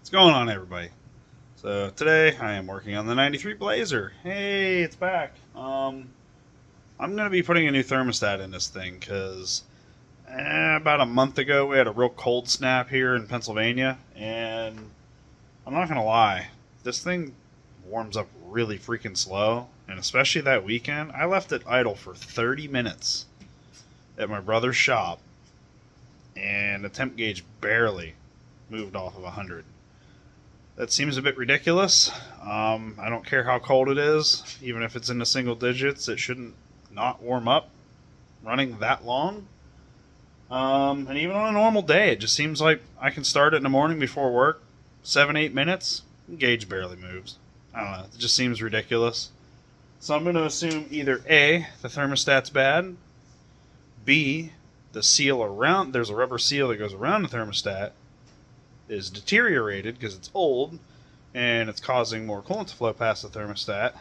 What's going on, everybody? So today I am working on the 93 Blazer. Hey, it's back. I'm going to be putting a new thermostat in this thing because about a month ago we had a real cold snap here in Pennsylvania, and I'm not going to lie, this thing warms up really freaking slow, and especially that weekend, I left it idle for 30 minutes at my brother's shop, and the temp gauge barely moved off of 100. That seems a bit ridiculous. I don't care how cold it is, even if it's in the single digits, it shouldn't not warm up running that long. And even on a normal day, it just seems like I can start it in the morning before work, 7-8 minutes, gauge barely moves. I don't know, it just seems ridiculous. So I'm going to assume either A, the thermostat's bad, B, the seal around, there's a rubber seal that goes around the thermostat, is deteriorated because it's old and it's causing more coolant to flow past the thermostat,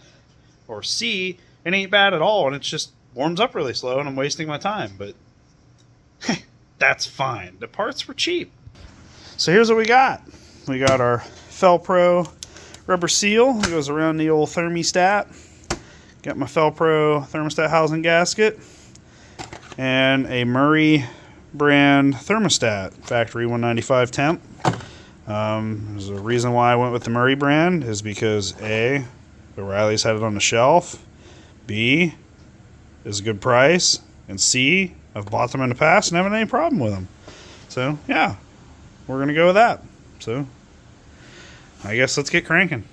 or C, it ain't bad at all and it just warms up really slow and I'm wasting my time. But that's fine. The parts were cheap. So here's what we got. We got our Felpro rubber seal that goes around the old thermostat. Got my Felpro thermostat housing gasket and a Murray brand thermostat, factory 195 temp. There's a reason why I went with the Murray brand is because A, O'Reilly's had it on the shelf, B, is a good price, and C, I've bought them in the past and haven't had any problem with them. So yeah, we're gonna go with that. So I guess let's get cranking.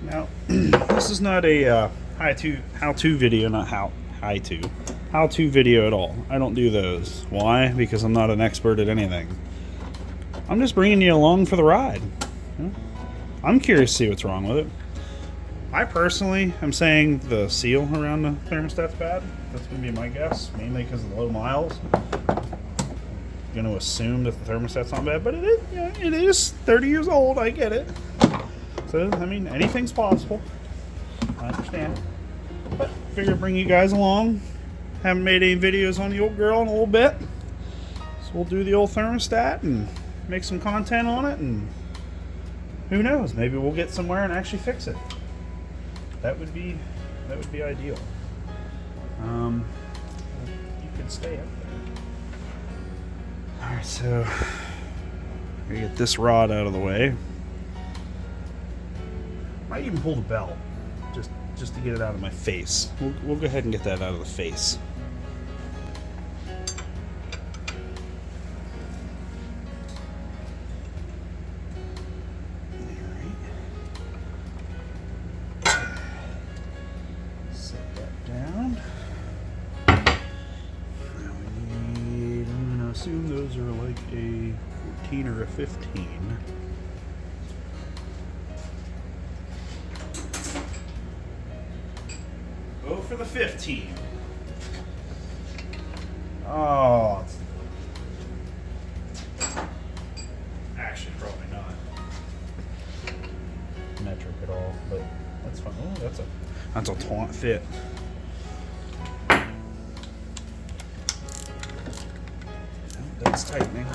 Now, this is not a how-to video, not how-to video at all. I don't do those. Why? Because I'm not an expert at anything. I'm just bringing you along for the ride. I'm curious to see what's wrong with it. I personally am saying the seal around the thermostat's bad. That's going to be my guess, mainly because of the low miles. I'm going to assume that the thermostat's not bad, but it is, it is 30 years old. I get it. So, I mean, anything's possible. I understand. But I figured I'd bring you guys along. Haven't made any videos on the old girl in a little bit. So we'll do the old thermostat and make some content on it, and who knows, maybe we'll get somewhere and actually fix it. That would be ideal. You could stay up there. Alright, so we get this rod out of the way. Might even pull the belt just to get it out of my face. We'll go ahead and get that out of the face. Set that down. Now we need, I'm going to assume those are like a 14 or a 15. Go for the 15. Oh, actually probably not metric at all, but that's fine. Oh, that's a taunt fit. That's tightening.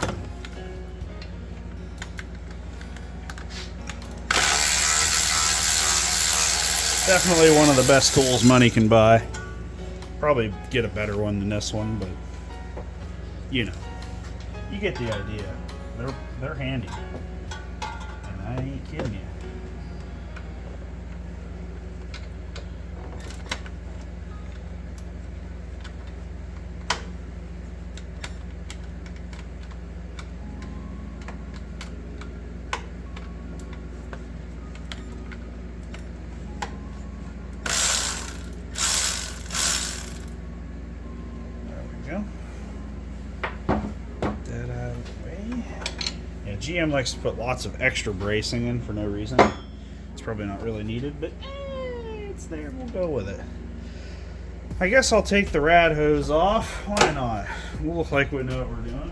Definitely one of the best tools money can buy. Probably get a better one than this one, but you know, you get the idea. They're handy, and I ain't kidding you. GM likes to put lots of extra bracing in for no reason. It's probably not really needed, but it's there. We'll go with it. I guess I'll take the rad hose off. Why not? We'll look like we know what we're doing.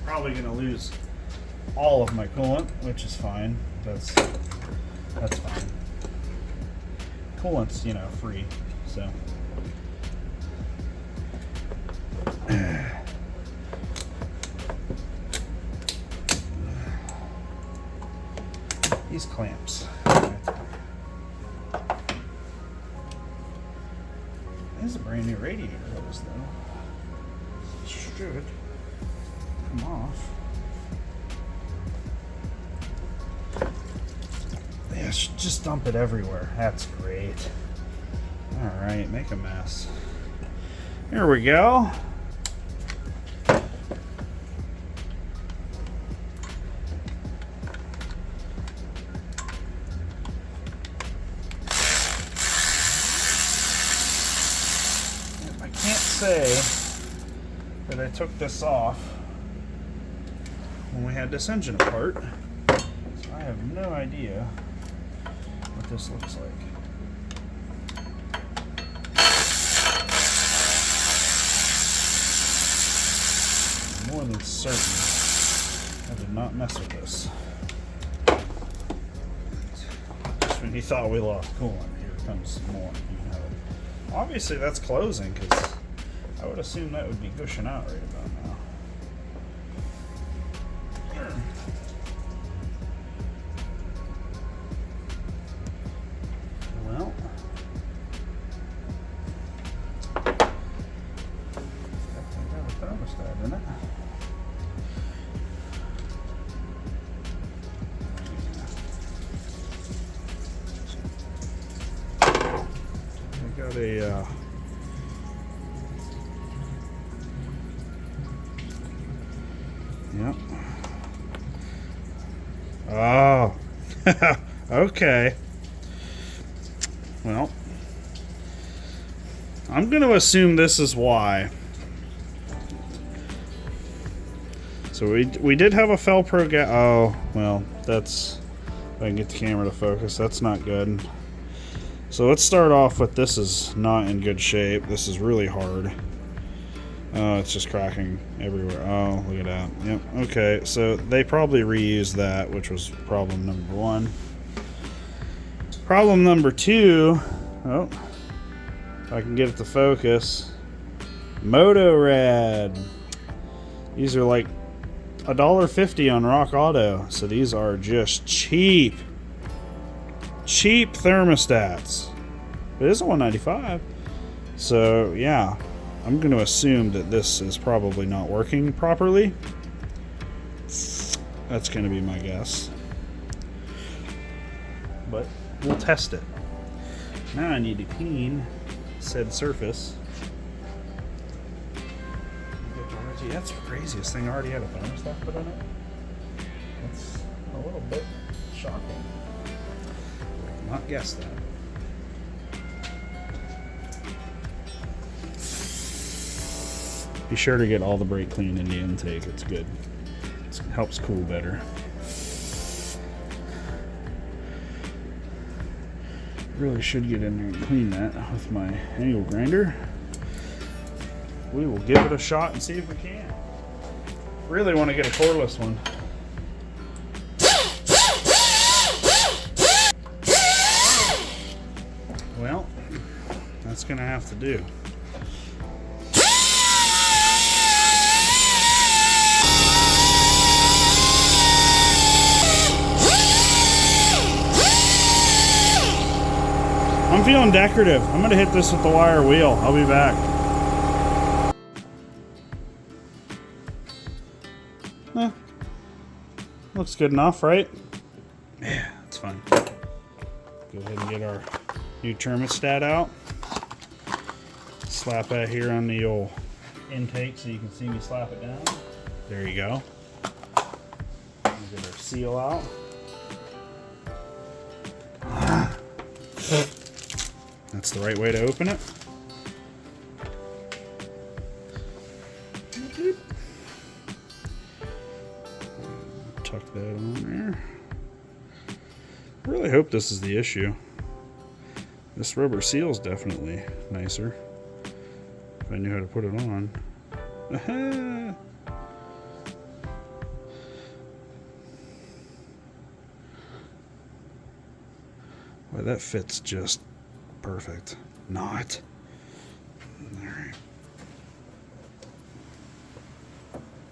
Probably going to lose all of my coolant, which is fine. That's fine. coolant's, you know, free. So these clamps. This is a brand new radiator hose, though. Should come off. Yeah, should just dump it everywhere. That's great. Alright, make a mess. There we go. I can't say that I took this off when we had this engine apart, so I have no idea what this looks like. I'm more than certain I did not mess with this. Just when you thought we lost coolant, here comes some more. You know, obviously that's closing, because I would assume that would be gushing out right about now. Well, definitely got a thermostat in it. We got a yep. Oh, okay. Well, I'm going to assume this is why. So we did have a Felpro gas. Oh, well, that's, if I can get the camera to focus, that's not good. So let's start off with, this is not in good shape. This is really hard. Oh, it's just cracking everywhere. Oh, look at that. Yep. Okay, so they probably reused that, which was problem number one. Problem number two. Oh, if I can get it to focus. Motorad. These are like $1.50 on Rock Auto. So these are just cheap thermostats. It is a $195. So yeah. I'm going to assume that this is probably not working properly. That's going to be my guess. But we'll test it. Now I need to clean said surface. That's crazy. This thing already had a thermostat put on it. That's a little bit shocking. I did not guess that. Be sure to get all the brake clean in the intake. It's good. It helps cool better. Really should get in there and clean that with my angle grinder. We will give it a shot and see if we can. Really want to get a cordless one. Well, that's gonna have to do. I'm feeling decorative. I'm gonna hit this with the wire wheel. I'll be back. Looks good enough, right? Yeah, it's fine. Go ahead and get our new thermostat out. Slap that here on the old intake so you can see me slap it down. There you go. Get our seal out. That's the right way to open it. Tuck that on there. I really hope this is the issue. This rubber seal is definitely nicer. If I knew how to put it on. Boy, that fits just Perfect. Not. Alright.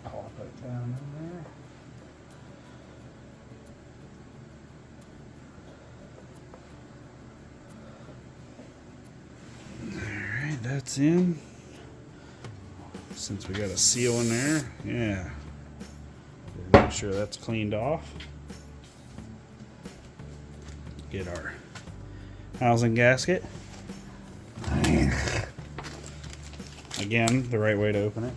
Pop it down in there. Alright, that's in. Since we got a seal in there, yeah. Make sure that's cleaned off. Get our housing gasket. Again, the right way to open it.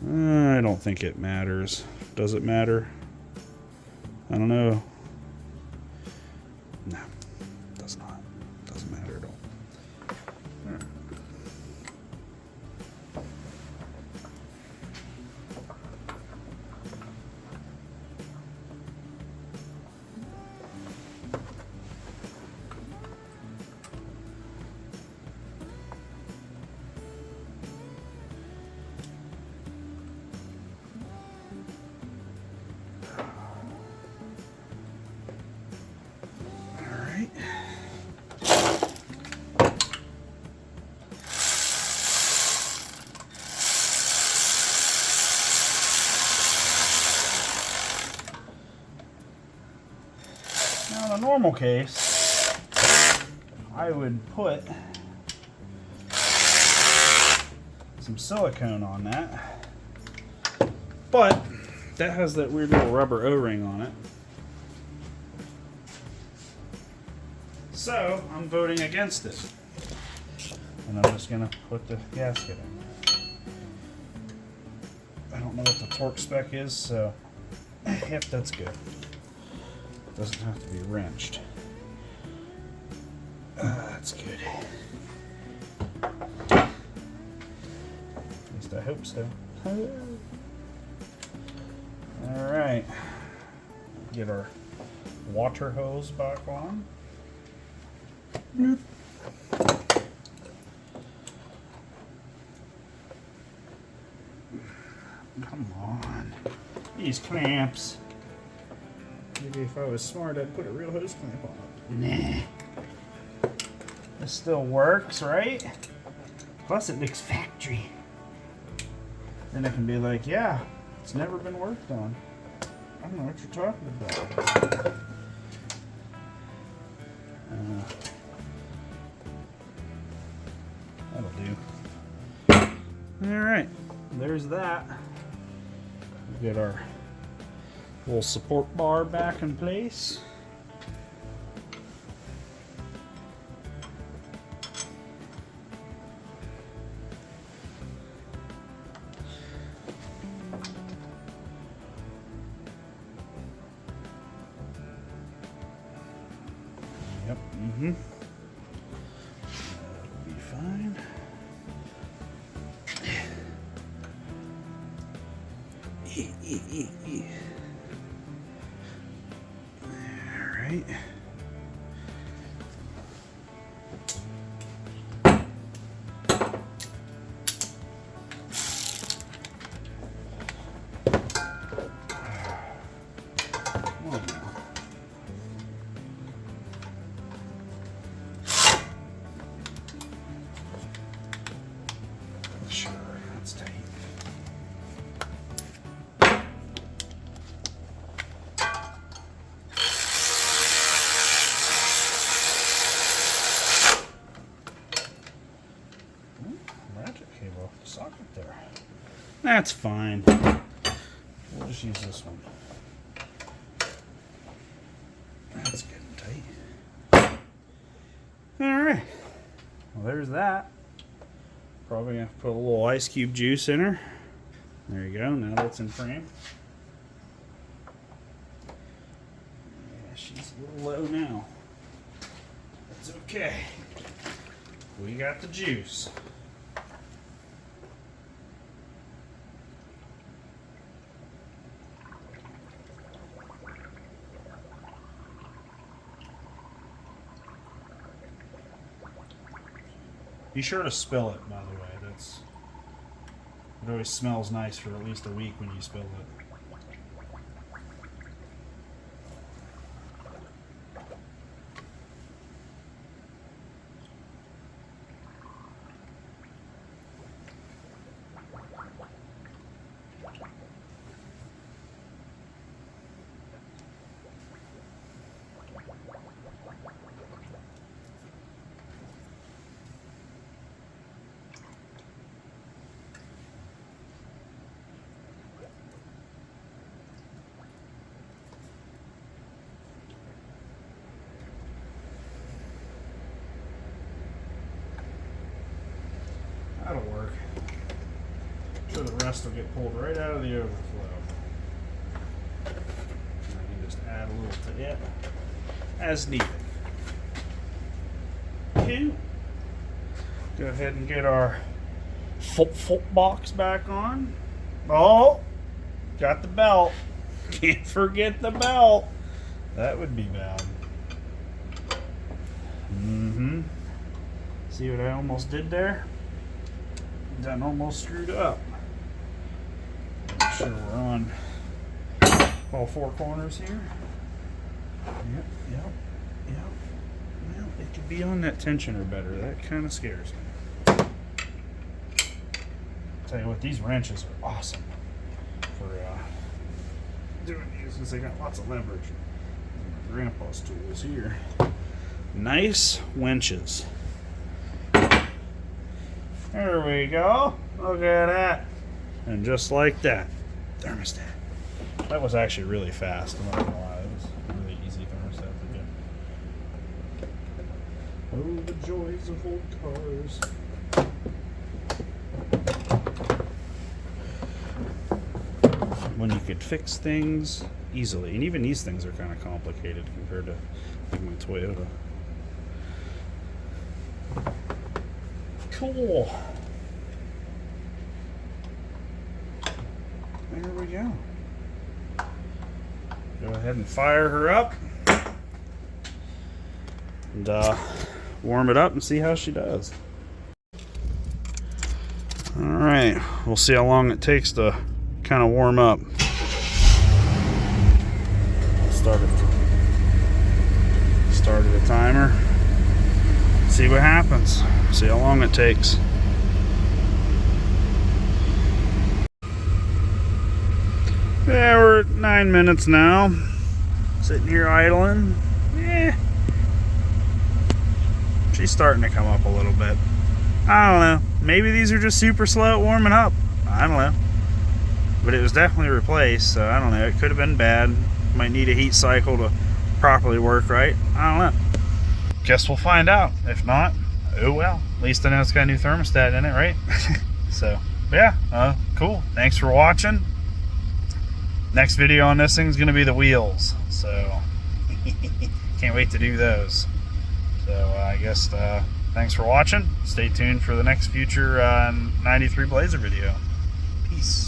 I don't think it matters. Does it matter? I don't know. No, it does not. Doesn't matter at all. Now, in a normal case, I would put some silicone on that, but that has that weird little rubber O-ring on it. So, I'm voting against it. And I'm just going to put the gasket in. I don't know what the torque spec is, so yep, that's good. Doesn't have to be wrenched. That's good. At least I hope so. Alright. Get our water hose back on. Come on. These clamps. Maybe if I was smart, I'd put a real hose clamp on it. Nah. This still works, right? Plus it looks factory. Then I can be like, yeah, it's never been worked on. I don't know what you're talking about. That'll do. Alright, there's that. We'll get our little support bar back in place. Yep, that'll be fine. Alright. Sure, that's tight. Ratchet cable off the socket there. That's fine. We'll just use this one. That's good and tight. Alright. Well, there's that. Probably gonna put a little ice cube juice in her. There you go, now that's in frame. Yeah, she's a little low now. That's okay. We got the juice. Be sure to spill it, by the way. It always smells nice for at least a week when you spill it. that'll work. I'm sure the rest will get pulled right out of the overflow. And I can just add a little to it as needed. Okay. Go ahead and get our foot box back on. Oh, got the belt. Can't forget the belt. That would be bad. See what I almost did there? Done almost screwed up. Make sure we're on all four corners here. Yep. Well, it could be on that tensioner better. That kind of scares me. Tell you what, these wrenches are awesome for doing these because they got lots of leverage. My grandpa's tools here. Nice winches. There we go. Look at that. And just like that, thermostat. That was actually really fast. I'm not gonna lie. It was a really easy thermostat to get. Oh, the joys of old cars. When you could fix things easily. And even these things are kind of complicated compared to like my Toyota. Cool. There we go. Go ahead and fire her up. And warm it up and see how she does. Alright, we'll see how long it takes to kind of warm up. Started a timer. See what happens. See how long it takes. Yeah, we're at 9 minutes now. Sitting here idling. She's starting to come up a little bit. I don't know. Maybe these are just super slow at warming up. I don't know. But it was definitely replaced, so I don't know. It could have been bad. Might need a heat cycle to properly work right. I don't know. Guess we'll find out. If not, oh well. At least I know it's got a new thermostat in it, right? So, yeah. Cool. Thanks for watching. Next video on this thing's going to be the wheels. So, can't wait to do those. So, I guess thanks for watching. Stay tuned for the next future 93 Blazer video. Peace.